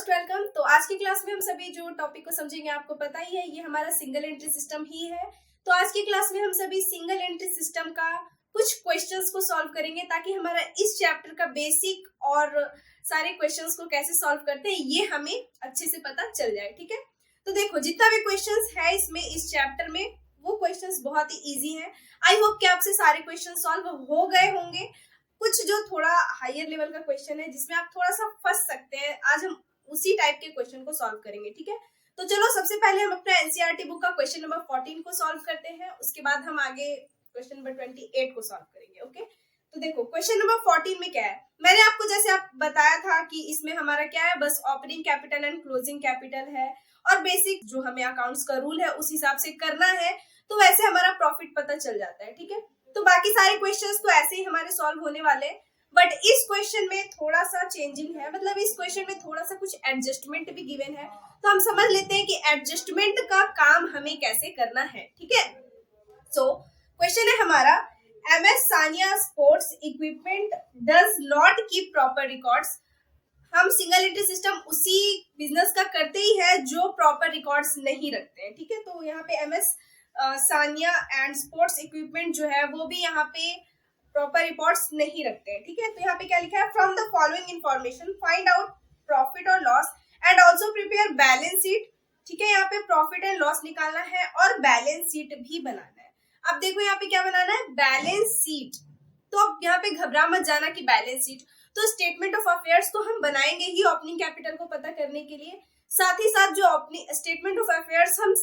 Most welcome. तो आज की क्लास में हम सभी जो टॉपिक को समझेंगे आपको पता ही है, ये हमारा सिंगल एंट्री सिस्टम ही है। तो आज की क्लास में हम सभी सिंगल एंट्री सिस्टम का कुछ क्वेश्चंस को सॉल्व करेंगे ताकि हमारा इस चैप्टर का बेसिक और सारे क्वेश्चंस को कैसे सॉल्व करते हैं ये हमें अच्छे से पता चल जाए। ठीक है, तो देखो जितना भी क्वेश्चंस है इसमें इस चैप्टर में वो क्वेश्चंस बहुत ही इजी हैं। आई होप कि आपसे सारे क्वेश्चन सॉल्व हो गए होंगे। कुछ जो थोड़ा हायर लेवल का क्वेश्चन है जिसमें आप थोड़ा सा फंस सकते हैं, आज हम उसी टाइप के क्वेश्चन को सॉल्व करेंगे। ठीक है, तो चलो सबसे पहले हम अपना एनसीईआरटी बुक का क्वेश्चन नंबर 14 को सॉल्व करते हैं, उसके बाद हम आगे क्वेश्चन नंबर 28 को सॉल्व करेंगे। ओके, तो देखो क्वेश्चन नंबर 14 में क्या है, मैंने आपको जैसे आप बताया था कि इसमें हमारा क्या है, बस opening capital and closing capital है और बेसिक जो हमें अकाउंट्स का रूल है उस हिसाब से करना है, तो वैसे हमारा प्रॉफिट पता चल जाता है। ठीक है, तो बाकी सारे क्वेश्चंस तो ऐसे ही हमारे सॉल्व होने वाले हैं, बट इस क्वेश्चन में थोड़ा सा चेंजिंग है, मतलब इस क्वेश्चन में थोड़ा सा कुछ एडजस्टमेंट भी गिवन है, तो हम समझ लेते हैं कि एडजस्टमेंट का काम हमें कैसे करना है। ठीक है, सो क्वेश्चन है हमारा, MS Sania sports equipment does not keep proper records. हम सिंगल एंट्री सिस्टम उसी बिजनेस का करते ही है जो प्रॉपर रिकॉर्ड्स नहीं रखते हैं। ठीक है, तो यहाँ पे MS Sania and sports equipment जो है वो भी यहाँ पे प्रॉपर रिपोर्ट्स नहीं रखते हैं। ठीक है, तो यहाँ पे क्या लिखा है, from the following information find out profit और loss and also prepare balance sheet. ठीक है, यहाँ पे प्रॉफिट एंड लॉस निकालना है और बैलेंस शीट भी बनाना है। अब देखो यहाँ पे क्या बनाना है, बैलेंस शीट। तो अब यहाँ पे घबरा मत जाना कि बैलेंस शीट, तो स्टेटमेंट ऑफ अफेयर्स तो हम बनाएंगे ही ओपनिंग कैपिटल को पता करने के लिए, साथ ही साथ जो अपनी स्टेटमेंट ऑफ अफेयर्स हम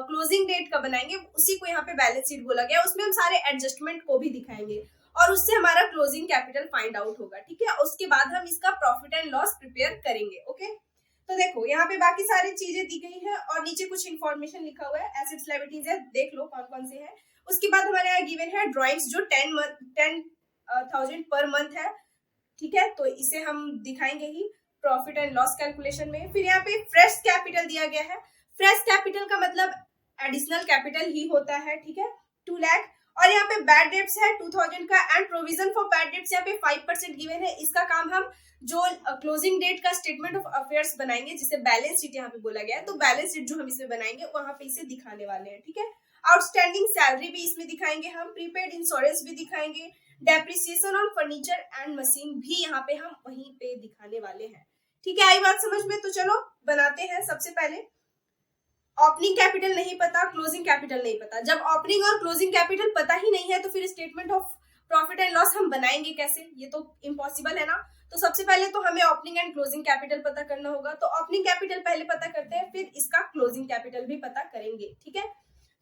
क्लोजिंग डेट का बनाएंगे उसी को यहाँ पे बैलेंस शीट बोला गया, उसमें हम सारे एडजस्टमेंट को भी दिखाएंगे और उससे हमारा क्लोजिंग कैपिटल फाइंड आउट होगा। ठीक है, उसके बाद हम इसका प्रॉफिट एंड लॉस प्रिपेयर करेंगे। ओके, तो देखो यहाँ पे बाकी सारी चीजें दी गई है और नीचे कुछ इन्फॉर्मेशन लिखा हुआ है, एसेट्स लायबिलिटीज है, देख लो कौन कौन से है। उसके बाद हमारे यहाँ गिवन है ड्रॉइंग्स जो 10,000 पर मंथ है। ठीक है, तो इसे हम दिखाएंगे ही प्रॉफिट एंड लॉस कैलकुलेशन में। फिर यहाँ पे फ्रेश कैपिटल दिया गया है, फ्रेश कैपिटल का मतलब एडिशनल कैपिटल ही होता है। ठीक है, 2 लाख। और यहाँ पे बैड डेट्स है 2000 का and provision for bad debts यहाँ पे 5% गिवन है। इसका काम हम जो क्लोजिंग डेट का स्टेटमेंट ऑफ अफेयर्स बनाएंगे जिसे बैलेंस शीट यहाँ पे बोला गया है, तो बैलेंस शीट जो हम इसमें बनाएंगे वहां पे इसे दिखाने वाले हैं। ठीक है, आउटस्टैंडिंग सैलरी भी इसमें दिखाएंगे हम, प्रीपेड इंश्योरेंस भी दिखाएंगे, depreciation on furniture and machine भी यहाँ पे हम वहीं पे दिखाने वाले हैं। ठीक है, आई बात समझ में? तो चलो बनाते हैं। सबसे पहले ओपनिंग कैपिटल नहीं पता, क्लोजिंग कैपिटल नहीं पता। जब ओपनिंग और क्लोजिंग कैपिटल पता ही नहीं है तो फिर statement of profit and loss हम बनाएंगे कैसे, ये तो इम्पॉसिबल है ना। तो सबसे पहले तो हमें ओपनिंग एंड क्लोजिंग कैपिटल पता करना होगा, तो ओपनिंग कैपिटल पहले पता करते हैं, फिर इसका क्लोजिंग कैपिटल भी पता करेंगे। ठीक है,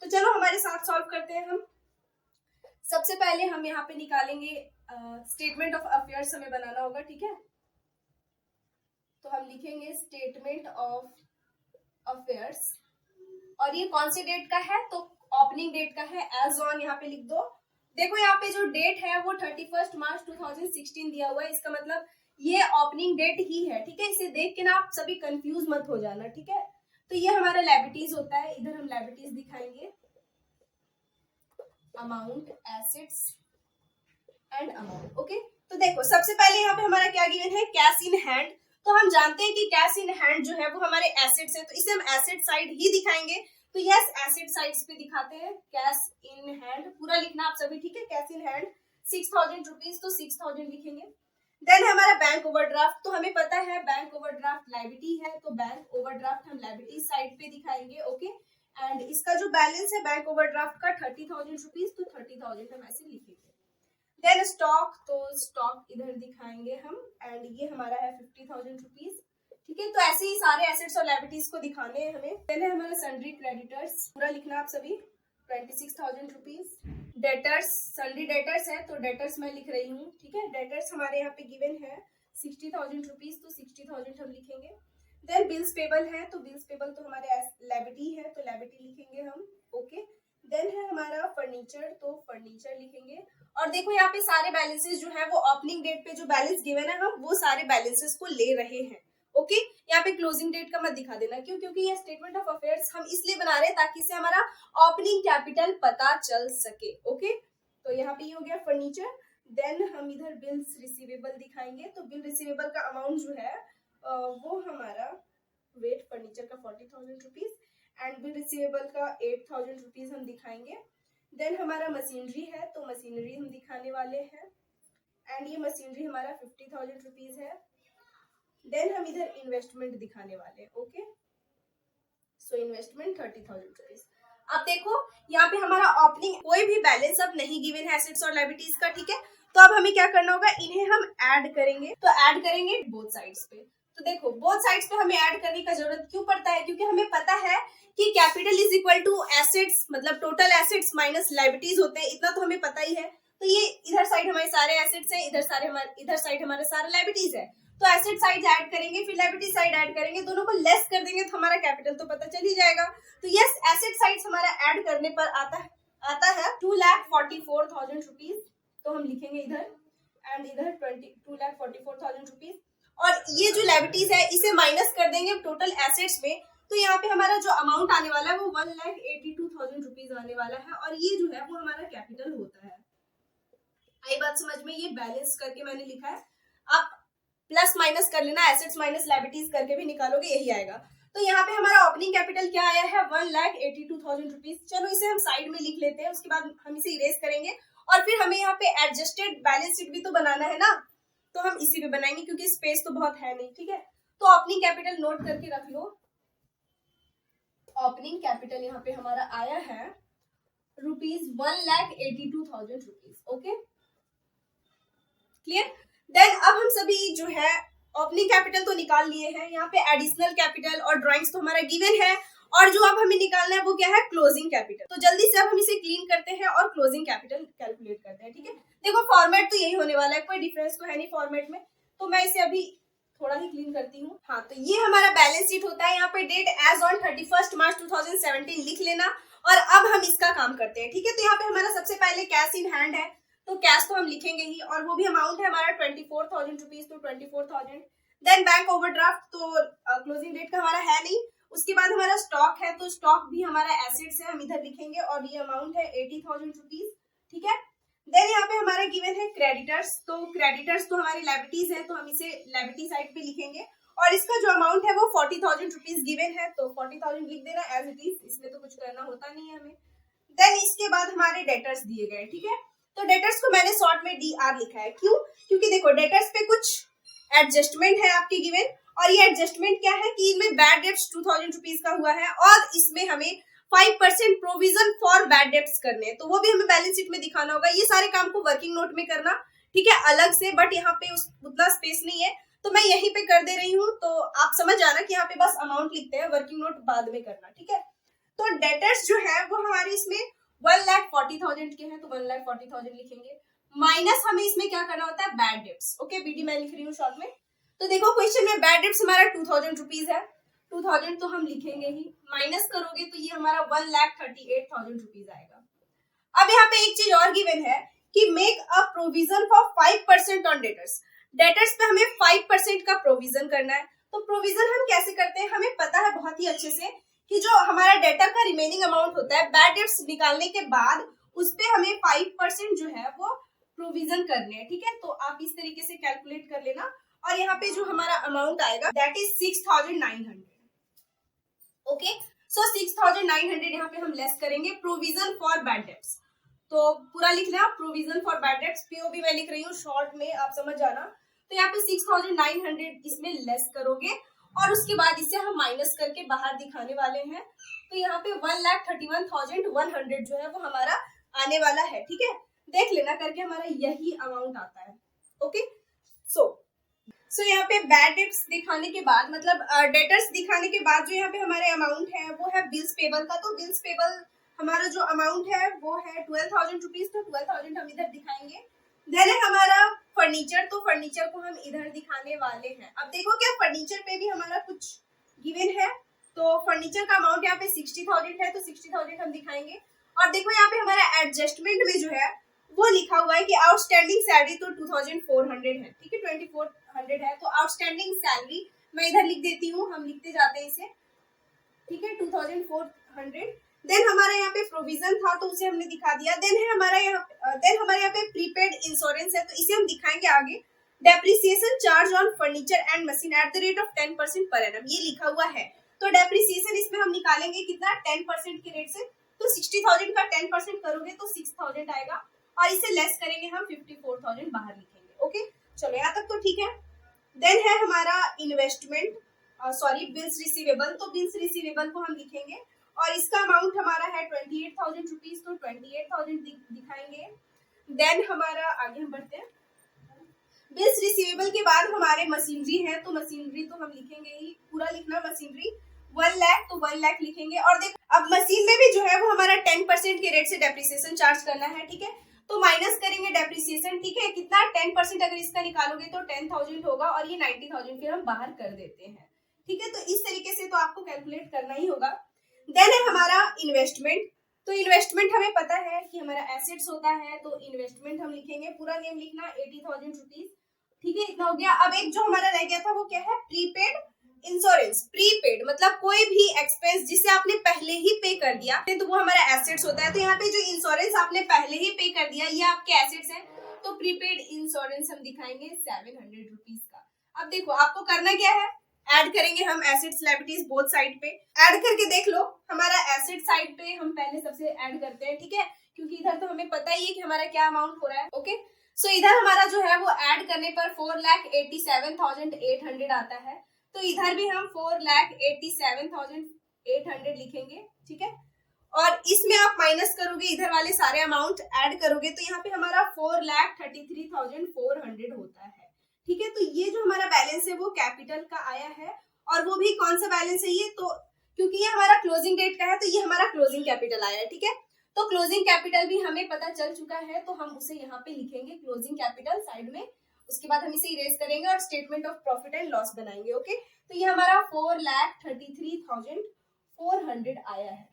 तो चलो हमारे साथ सॉल्व करते हैं हम। सबसे पहले हम यहाँ पे निकालेंगे स्टेटमेंट ऑफ अफेयर्स हमें बनाना होगा। ठीक है, तो हम लिखेंगे स्टेटमेंट ऑफ अफेयर्स और ये कौन सी डेट का है, तो ओपनिंग डेट का है, एज ऑन यहाँ पे लिख दो। देखो यहाँ पे जो डेट है वो 31 मार्च 2016 दिया हुआ है, इसका मतलब ये ओपनिंग डेट ही है। ठीक है, इसे देख के ना आप सभी कंफ्यूज मत हो जाना। ठीक है, तो ये हमारा लायबिलिटीज होता है, इधर हम लायबिलिटीज दिखाएंगे, amount, assets and amount. Okay, तो देखो सबसे पहले यहाँ पे हमारा क्या गिवन है, कैश इन हैंड। तो हम जानते हैं कि कैश इन हैंड जो है वो हमारे एसेट्स है, तो इसे हम एसेट साइड ही दिखाएंगे। तो यस, एसेट साइड्स पे दिखाते हैं, कैश इन हैंड पूरा लिखना आप सभी। ठीक है, कैश इन हैंड 6000 रुपीज, तो 6000 लिखेंगे। देन हमारा बैंक ओवरड्राफ्ट, तो हमें पता है बैंक ओवरड्राफ्ट लायबिलिटी है, तो बैंक ओवरड्राफ्ट हम लायबिलिटी साइड पे दिखाएंगे। ओके, एंड इसका जो बैलेंस है बैंक ओवरड्राफ्ट का 30,000 रुपीज, तो 30,000 हम ऐसे लिखेंगे। देन स्टॉक, तो स्टॉक इधर दिखाएंगे हम, एंड ये हमारा है 50,000 रुपीज। ठीक है, तो ऐसे ही सारे एसेट्स और लायबिलिटीज को दिखाने हैं हमें। देन है हमारा सन्ड्री क्रेडिटर्स, पूरा लिखना आप सभी, 26,000 रुपीज। डेटर्स, सन्ड्री डेटर्स है तो डेटर्स मैं लिख रही हूँ। ठीक है, डेटर्स हमारे यहाँ पे गिवन है 60,000 रुपीज, तो 60,000 हम लिखेंगे। देन बिल्स पेबल है, तो बिल्स पेबल तो हमारे लायबिलिटी है, तो लायबिलिटी लिखेंगे हम। ओके, देन है हमारा फर्नीचर, तो फर्नीचर लिखेंगे। और देखो यहाँ पे सारे बैलेंसेस जो है वो ओपनिंग डेट पे जो बैलेंस गिवन है हम वो सारे बैलेंसेस को ले रहे हैं। ओके, यहाँ पे क्लोजिंग डेट का मत दिखा देना, क्यों? क्योंकि ये स्टेटमेंट ऑफ अफेयर्स हम इसलिए बना रहे हैं ताकि इससे हमारा ओपनिंग कैपिटल पता चल सके। ओके, तो यहाँ पे ये हो गया फर्नीचर। देन हम इधर बिल्स रिसीवेबल दिखाएंगे, तो बिल रिसीवेबल का अमाउंट जो है वो हमारा वेट फर्नीचर का 40,000 रुपीज एंड बिल रिसीवेबल का 8,000 रुपीज हम दिखाएंगे। देन हमारा मशीनरी है तो मशीनरी हम दिखाने वाले हैं एंड ये मशीनरी हमारा 50,000 रुपीज है। देन हम इधर इन्वेस्टमेंट दिखाने वाले हैं। Okay, so investment 30,000 rupees. अब देखो यहाँ पे हमारा ओपनिंग कोई भी बैलेंस अब नहीं गिवन है एसेट्स और लायबिलिटीज का, ठीक है। तो अब हमें क्या करना होगा, इन्हें हम ऐड करेंगे। तो ऐड करेंगे बोथ साइड्स पे। तो देखो बोथ साइड्स पे हमें ऐड करने का जरूरत क्यों पड़ता है, क्योंकि हमें पता है कि capital is equal to assets, मतलब टोटल एसेट्स माइनस लायबिलिटीज होते हैं, इतना तो हमें पता ही है। तो ये इधर साइड हमारे सारे एसेट्स है, इधर साइड हमारे सारे लायबिलिटीज है। तो एसेट साइड ऐड करेंगे, फिर लायबिलिटी साइड ऐड करेंगे, दोनों को लेस कर देंगे तो हमारा कैपिटल तो पता चल ही जाएगा। तो यस, एसेट साइड हमारा ऐड करने पर आता है 2,44,000 रुपीज। तो हम लिखेंगे इधर एंड इधर 2,44,000 रुपीज। और ये जो लायबिलिटीज है इसे माइनस कर देंगे टोटल एसेट्स में। तो यहाँ पे हमारा जो अमाउंट आने वाला है वो 1,82,000 रुपीज आने वाला है और ये जो है वो हमारा कैपिटल होता है। आई बात समझ में? ये बैलेंस करके मैंने लिखा है, आप प्लस माइनस कर लेना, एसेट्स माइनस लायबिलिटीज करके भी निकालोगे यही आएगा। तो यहाँ पे हमारा ओपनिंग कैपिटल क्या आया है, 1,82,000 रुपीज। चलो इसे हम साइड में लिख लेते हैं, उसके बाद हम इसे इरेज करेंगे और फिर हमें यहाँ पे एडजस्टेड बैलेंस शीट भी तो बनाना है ना, तो हम इसी पे बनाएंगे क्योंकि स्पेस तो बहुत है नहीं, ठीक है। तो ओपनिंग कैपिटल नोट करके रख लो। ओपनिंग कैपिटल यहाँ पे हमारा आया है ₹1,82,000 रुपीज। Okay, clear. देन अब हम सभी जो है ओपनिंग कैपिटल तो निकाल लिए हैं, यहाँ पे एडिशनल कैपिटल और ड्राइंग्स तो हमारा गिवन है, और जो अब हमें निकालना है वो क्या है, क्लोजिंग कैपिटल। तो जल्दी से अब हम इसे क्लीन करते हैं और क्लोजिंग कैपिटल कैलकुलेट करते हैं, ठीक है। देखो फॉर्मेट तो यही होने वाला है, कोई डिफरेंस तो है नहीं फॉर्मेट में, तो मैं इसे अभी थोड़ा ही क्लीन करती हूँ। हाँ, तो ये हमारा बैलेंस शीट होता है। यहाँ पे डेट एज ऑन 31 मार्च 2017 लिख लेना और अब हम इसका काम करते हैं, ठीक है। तो यहाँ पे हमारा सबसे पहले कैश इन हैंड है, तो कैश तो हम लिखेंगे ही, और वो भी अमाउंट है हमारा 24,000 रुपीज, तो 24,000। देन बैंक ओवरड्राफ्ट तो क्लोजिंग डेट का हमारा है नहीं। उसके बाद हमारा स्टॉक है, तो स्टॉक भी हमारा एसेट्स है, हम इधर लिखेंगे और ये अमाउंट है 80,000 रुपीज, ठीक है। देन यहाँ पे हमारा गिवन है क्रेडिटर्स, तो क्रेडिटर्स तो हमारी लायबिलिटीज है, तो हम इसे लायबिलिटी साइड पे लिखेंगे और इसका जो अमाउंट है वो 40,000 रुपीज गिवन है, तो 40,000 लिख देना एज इट इज, इसमें तो कुछ करना होता नहीं है हमें। देन इसके बाद हमारे डेटर्स दिए गए, ठीक है। तो डेटर्स को मैंने शॉर्ट में DR लिखा है, क्यों? क्योंकि देखो डेटर्स पे कुछ एडजस्टमेंट है आपके गिवन, और ये एडजस्टमेंट क्या है कि इनमें बैड डेट्स 2,000 रुपीज का हुआ है और इसमें हमें 5% प्रोविजन फॉर बैड डेट्स करने हैं, तो वो भी हमें बैलेंस शीट में दिखाना होगा। ये सारे काम को वर्किंग नोट में करना, ठीक है, अलग से, बट यहाँ पे उतना स्पेस नहीं है तो मैं यहीं पे कर दे रही हूँ। तो आप समझ जाना कि यहाँ पे बस अमाउंट लिखते हैं, वर्किंग नोट बाद में करना, ठीक है। तो डेटर्स जो है वो हमारे इसमें 1,40,000 के हैं, तो 1,40,000 लिखेंगे, माइनस हमें इसमें क्या करना होता है, बैड डेट्स। ओके, BD मैं लिख रही हूँ शॉर्ट में। तो देखो क्वेश्चन में बैड डेट्स हमारा 2,000 रुपीज है, 2,000 तो हम लिखेंगे ही, माइनस करोगे तो ये हमारा 1,38,000 रुपीज आएगा। अब यहाँ पे एक चीज और गिवन है कि make a provision for 5% on debtors. Debtors पे हमें 5% का प्रोविजन करना है। तो प्रोविजन हम कैसे करते हैं, हमें पता है बहुत ही अच्छे से कि जो हमारा डेटर का रिमेनिंग अमाउंट होता है बैड डेट्स निकालने के बाद उस पे हमें 5% जो है वो प्रोविजन करने हैं, ठीक है। तो आप इस तरीके से कैलकुलेट कर लेना और यहाँ पे जो हमारा अमाउंट आएगा दैट इज 6,900। ओके, सो 6,900 यहाँ पे हम लेस करेंगे प्रोविजन फॉर बैड डेट्स। तो पूरा लिख लेना, provision for bad debts, POB मैं लिख रही हूँ शॉर्ट में, आप समझ जाना। तो यहाँ पे 6,900 इसमें लेस करोगे और उसके बाद इसे हम माइनस करके बाहर दिखाने वाले हैं। तो यहाँ पे 1,31,100 जो है वो हमारा आने वाला है, ठीक है। देख लेना करके हमारा यही अमाउंट आता है। ओके, सो यहाँ पे बैड डेट्स दिखाने के बाद, मतलब डेटर्स दिखाने के बाद जो यहाँ पे हमारे अमाउंट है वो है बिल्स पेबल का। तो बिल्स पेबल हमारा जो अमाउंट है वो है 12,000 रुपीज, तो 12,000 हम इधर दिखाएंगे। देन है हमारा फर्नीचर, तो फर्नीचर को हम इधर दिखाने वाले हैं। अब देखो क्या फर्नीचर पे भी हमारा कुछ गिवन है, तो फर्नीचर का अमाउंट यहाँ पे 60,000 है, तो 60,000 हम दिखाएंगे। और देखो यहाँ पे हमारा एडजस्टमेंट में जो है वो लिखा हुआ है कि आउटस्टैंडिंग सैलरी तो 2,400 है, ठीक है, 2,400 है। तो आउटस्टैंडिंग सैलरी मैं इधर लिख देती हूँ, हम लिखते जाते हैं इसे, ठीक है, 2,400। देन हमारा यहाँ पे प्रोविजन था तो उसे हमने दिखा दिया। देन हमारे यहाँ पे प्रीपेड इंश्योरेंस है, तो इसे हम दिखाएंगे आगे। Depreciation charge on furniture and machine at the rate of 10% per annum, ये लिखा हुआ है। तो डेप्रिसिएशन इसमें हम निकालेंगे कितना, 10% के रेट से। तो 60,000 का 10% करोगे तो 6,000 आएगा, और इसे लेस करेंगे हम 54,000 बाहर लिखेंगे। ओके, चलो यहाँ तक तो ठीक है। देन है हमारा इन्वेस्टमेंट, सॉरी बिल्स रिसीवेबल। तो बिल्स रिसीवेबल को हम लिखेंगे, और इसका अमाउंट हमारा है 28,000 रुपीज, तो 28,000 दिखाएंगे। देन हमारा आगे हम बढ़ते हैं। बिल्स रिसीवेबल के बाद हमारे मशीनरी है, तो मशीनरी तो हम लिखेंगे ही, पूरा लिखना मशीनरी 1 लाख, तो 1 लाख लिखेंगे। और देखो अब मशीन में भी जो है वो हमारा 10% के रेट से डेप्रिसिएशन चार्ज करना है, ठीक है। तो माइनस करेंगे डेप्रिसिएशन, ठीक है, कितना 10% अगर इसका निकालोगे तो 10,000 होगा, और ये 90,000 फिर हम बाहर कर देते हैं, ठीक है। तो इस तरीके से तो आपको कैलकुलेट करना ही होगा। देन है हमारा इन्वेस्टमेंट। तो इन्वेस्टमेंट हमें पता है कि हमारा एसेट्स होता है, तो इन्वेस्टमेंट हम लिखेंगे, पूरा नेम लिखना 80,000 रुपीज, ठीक है, इतना हो गया। अब एक जो हमारा रह गया था वो क्या है, प्रीपेड इंश्योरेंस। प्रीपेड मतलब कोई भी एक्सपेंस जिसे आपने पहले ही पे कर दिया तो वो हमारा एसेट्स होता है। तो यहाँ पे जो इंश्योरेंस आपने पहले ही पे कर दिया ये आपके एसेट्स हैं, तो प्रीपेड इंश्योरेंस हम दिखाएंगे 700 रुपीज का। अब देखो आपको करना क्या है, ऐड करेंगे हम एसेट्स लायबिलिटीज बोथ साइड पे। ऐड करके देख लो, हमारा एसेट साइड पे हम पहले सबसे ऐड करते हैं, ठीक है, क्योंकि इधर तो हमें पता ही है कि हमारा क्या अमाउंट हो रहा है। ओके, सो इधर हमारा जो है वो ऐड करने पर 4,87,800 आता है, तो इधर भी हम 4,87,800 लिखेंगे, ठीक है। और इसमें आप माइनस करोगे, इधर वाले सारे अमाउंट ऐड करोगे, तो यहाँ पे हमारा 4,33,400 होता है, ठीक है। तो ये जो हमारा बैलेंस है वो कैपिटल का आया है, और वो भी कौन सा बैलेंस है ये, तो क्योंकि ये हमारा क्लोजिंग डेट का है तो ये हमारा क्लोजिंग कैपिटल आया है, ठीक है। तो क्लोजिंग कैपिटल भी हमें पता चल चुका है, तो हम उसे यहाँ पे लिखेंगे क्लोजिंग कैपिटल साइड में। उसके बाद हम इसे इरेज करेंगे और statement of profit and loss बनाएंगे। ओके, तो ये हमारा 4,33,400 आया है।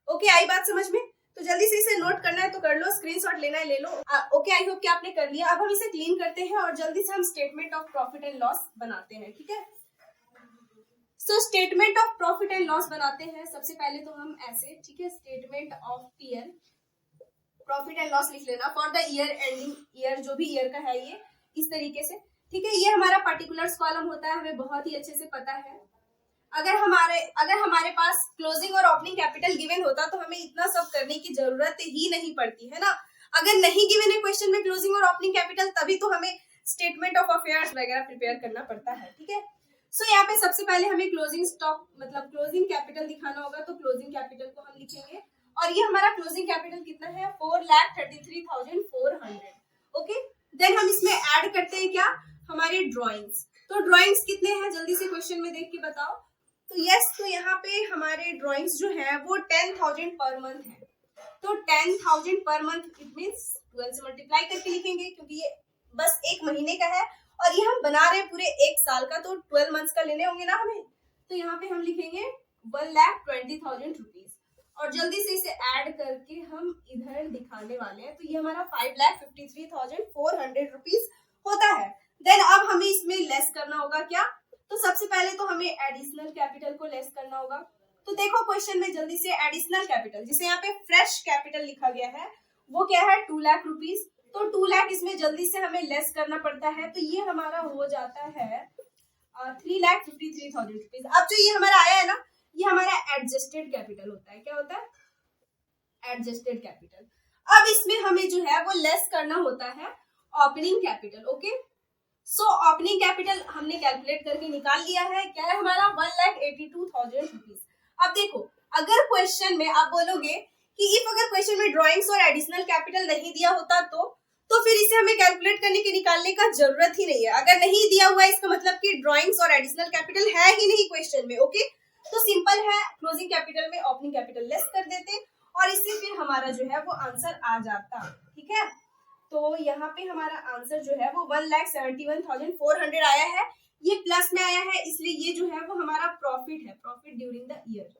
ओके, आई बात समझ में? तो जल्दी से इसे नोट करना है तो कर लो, स्क्रीनशॉट लेना है ले लो। ओके, आई होप कि आपने कर लिया। अब हम इसे क्लीन करते हैं और जल्दी से हम statement of profit and loss बनाते हैं, ठीक है। So statement of profit and loss बनाते हैं। सबसे पहले तो हम ऐसे, ठीक है, statement of PL profit and loss लिख लेना for the year ending, year जो भी ईयर का है ये इस तरीके से, ठीक है। ये हमारा पर्टिकुलर्स कॉलम होता है, हमें बहुत ही अच्छे से पता है। अगर हमारे पास क्लोजिंग और ओपनिंग कैपिटल गिवन होता तो हमें इतना सब करने की जरूरत ही नहीं पड़ती है ना। अगर नहीं गिवन है क्वेश्चन में क्लोजिंग और ओपनिंग कैपिटल, तभी तो हमें स्टेटमेंट ऑफ अफेयर्स वगैरह प्रिपेयर करना पड़ता है, ठीक है। सो यहाँ पे सबसे पहले हमें क्लोजिंग स्टॉक मतलब क्लोजिंग कैपिटल दिखाना होगा, तो क्लोजिंग कैपिटल को हम लिखेंगे, और ये हमारा क्लोजिंग कैपिटल कितना है, 4,33,400। ओके, देन हम इसमें ऐड करते हैं क्या, हमारे ड्रॉइंग्स। तो ड्रॉइंग्स कितने हैं जल्दी से क्वेश्चन में देख के बताओ। तो यस, तो यहाँ पे हमारे ड्रॉइंग्स जो है वो 10,000 पर मंथ है। तो 10,000 पर मंथ इट मींस 12 से मल्टीप्लाई करके लिखेंगे, क्योंकि ये बस एक महीने का है और ये हम बना रहे हैं पूरे एक साल का, तो 12 मंथ्स का लेने होंगे ना हमें। तो यहाँ पे हम लिखेंगे 1,20,000 रुपीज, और जल्दी से इसे ऐड करके हम इधर दिखाने वाले हैं। तो ये हमारा 5,53,400 रुपीज होता है। देन अब हमें इसमें लेस करना होगा क्या, तो सबसे पहले तो हमें एडिशनल कैपिटल को लेस करना होगा। तो देखो क्वेश्चन में जल्दी से एडिशनल कैपिटल, जिसे यहाँ पे फ्रेश कैपिटल लिखा गया है, वो क्या है 2 लाख रुपीज। तो 2 लाख इसमें जल्दी से हमें लेस करना पड़ता है, तो ये हमारा हो जाता है 3,53,000 रुपीज। अब जो ये हमारा आया है ना, ये हमारा एडजस्टेड कैपिटल होता है। क्या होता है, एडजस्टेड कैपिटल। अब इसमें हमें जो है वो लेस करना होता है opening capital. Okay, so opening capital हमने कैलकुलेट करके निकाल लिया है, क्या है हमारा 1,82,000 रुपीज। अब देखो अगर क्वेश्चन में आप बोलोगे कि इफ अगर क्वेश्चन में ड्राइंग्स और एडिशनल कैपिटल नहीं दिया होता तो फिर इसे हमें कैलकुलेट करने के निकालने का जरूरत ही नहीं है। अगर नहीं दिया हुआ है इसका मतलब कि ड्राइंग्स और एडिशनल कैपिटल है ही नहीं क्वेश्चन में। ओके, तो सिंपल है, क्लोजिंग कैपिटल में ओपनिंग कैपिटल लेस कर देते और इससे फिर हमारा जो है वो आंसर आ जाता, ठीक है। तो यहाँ पे हमारा आंसर जो है वो 1,71,400 आया है। ये प्लस में आया है, इसलिए ये जो है वो हमारा प्रॉफिट है, profit during the year.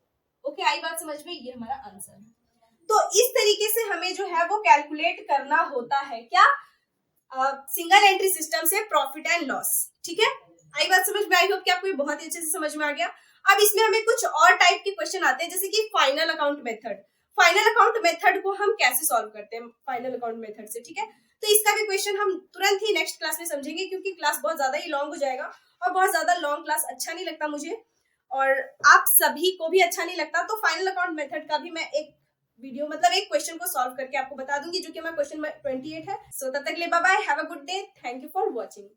Okay, आई बात समझ में? ये हमारा आंसर है। तो इस तरीके से हमें जो है वो कैलकुलेट करना होता है क्या, सिंगल एंट्री सिस्टम से प्रॉफिट एंड लॉस, ठीक है। आई बात समझ में? आई होप कि आपको ये बहुत ही अच्छे से समझ में आ गया। अब इसमें हमें कुछ और टाइप के क्वेश्चन आते हैं, जैसे कि final account method. Final account method को हम कैसे सॉल्व करते हैं फाइनल अकाउंट मेथड से, ठीक है। तो इसका भी क्वेश्चन हम तुरंत ही नेक्स्ट क्लास में समझेंगे, क्योंकि क्लास बहुत ज्यादा ही लॉन्ग हो जाएगा और बहुत ज्यादा लॉन्ग क्लास अच्छा नहीं लगता मुझे और आप सभी को भी अच्छा नहीं लगता। तो फाइनल अकाउंट मेथड का भी मैं एक वीडियो मतलब एक क्वेश्चन को सॉल्व करके आपको बता दूंगी, जो कि हमारा क्वेश्चन 28 है। सो तब तक के लिए bye bye, have a good day, thank you for watching.